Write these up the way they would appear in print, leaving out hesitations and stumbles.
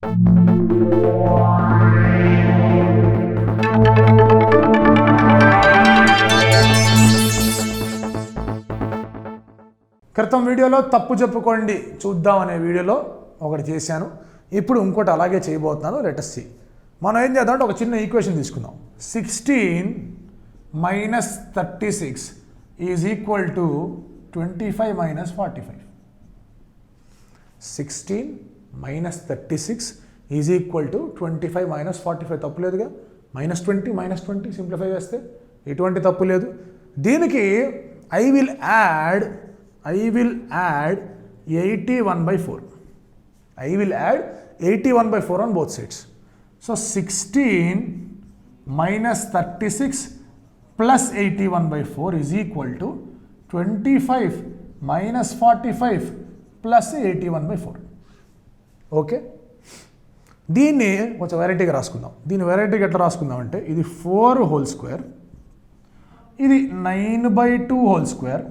క్రితం వీడియోలో తప్పు చెప్పుకోండి చూద్దాం అనే వీడియోలో ఒకటి చేశాను. ఇప్పుడు ఇంకోటి అలాగే చేయబోతున్నాను. Let us see. మనం ఏం చేద్దాం అంటే ఒక చిన్న ఈక్వేషన్ తీసుకుందాం. 16 minus 36 is equal to 25 minus 45. 16 minus 36 is equal to 25 minus 45. తప్పు లేదుగా. -20 సింప్లిఫై చేస్తే ఎటువంటి తప్పు లేదు. దీనికి I will add 81/4. I will add 81/4 on both sides. So 16 minus 36 plus 81/4 is equal to 25 minus 45 plus 81/4. Okay, దీన్ని కొంచెం వెరైటీగా రాసుకుందాం. దీన్ని వెరైటీగా ఎట్లా రాసుకుందాం అంటే ఇది 4 హోల్ స్క్వేర్, ఇది 9/2 హోల్ స్క్వేర్.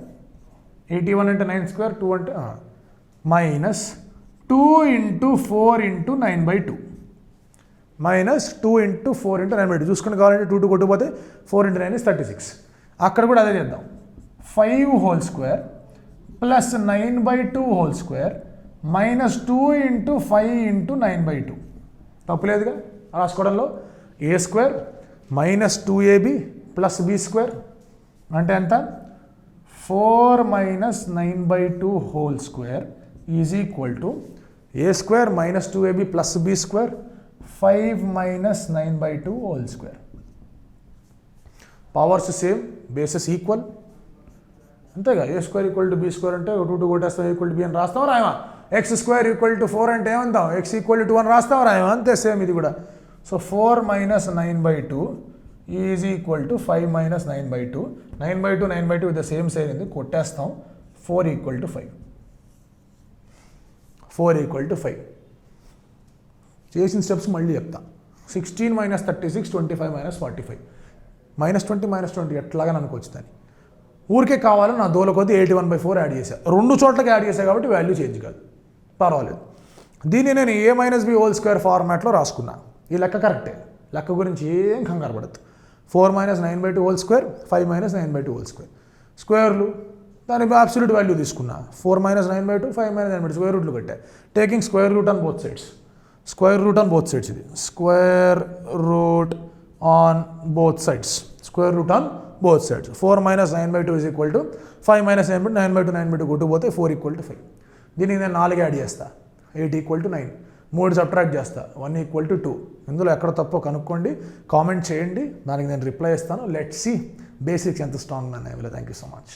81 అంటే 9 స్క్వేర్, 2 అంటే minus 2 into 4 into 9/2 minus 2 into 4 into 9/2. చూసుకుని కావాలంటే 2 కొట్టుకుపోతే 4 ఇంటూ 9 is 36. అక్కడ కూడా అదే చేద్దాం. 5 whole square plus 9/2 whole square minus 2 into 5 into 9/2. తప్పులేదుగా రాసుకోవడంలో. A square minus 2ab plus B square అంటే ఎంత? 4 minus 9/2 whole square is equal to a square minus 2ab plus b square 5 minus 9/2 whole square. Powers same, bases equal. అంతేగా. a square equal to b square అంటే 2 కొట్టేస్తాం, equal to b అని రాస్తాం రాయమా. x square equal to 4 అంటే ఏమంటాం? x equal to 2 అని రాస్తాం రాయమా. అంతే same ఇది కూడా. So 4 minus 9/2 is equal to 5 minus 9/2. 9/2 with the same sign ఉంది, కొట్టేస్తాం. 4 equal to 5. 4 equal to 5. చేసిన స్టెప్స్ మళ్ళీ చెప్తా. 16 minus 36, 25 minus 45. -20 ఎట్లాగా అనుకోవచ్చు దాన్ని. ఊరికే కావాలని నా దోల కొద్ది 81/4 యాడ్ చేశా. 2 చోట్లకి యాడ్ చేశా కాబట్టి వాల్యూ చేంజ్ కాదు, పర్వాలేదు. దీన్ని నేను a minus b whole square ఫార్మాట్లో రాసుకున్నా. ఈ లెక్క కరెక్టే, లెక్క గురించి ఏం కంగారు పడద్దు. 4 minus 9/2 whole square, 5 minus 9/2 whole square. స్క్వేర్లు దాని అబ్సల్యూట్ వాల్యూ తీసుకున్నా. 4 minus 9/2, 5 minus 9/2 స్క్వేర్ రూట్లు పెట్టా. Taking square root on both sides. Square root on both sides. ఇది square root on both sides. Square root on both sides. 4 minus 9/2 is equal to 5 minus 9/2 కొట్టుకుపోతే 4 equal to 5. దీనికి నేను 4 add చేస్తా. 8 equal to 9. 3 subtract చేస్తా. 1 equal to 2. ఇందులో ఎక్కడ తప్పో కనుక్కోండి, కామెంట్ చేయండి, దానికి నేను రిప్లై ఇస్తాను. లెట్స్ సీ బేసిక్స్ ఎంత స్ట్రాంగ్ అనే. Thank you so much.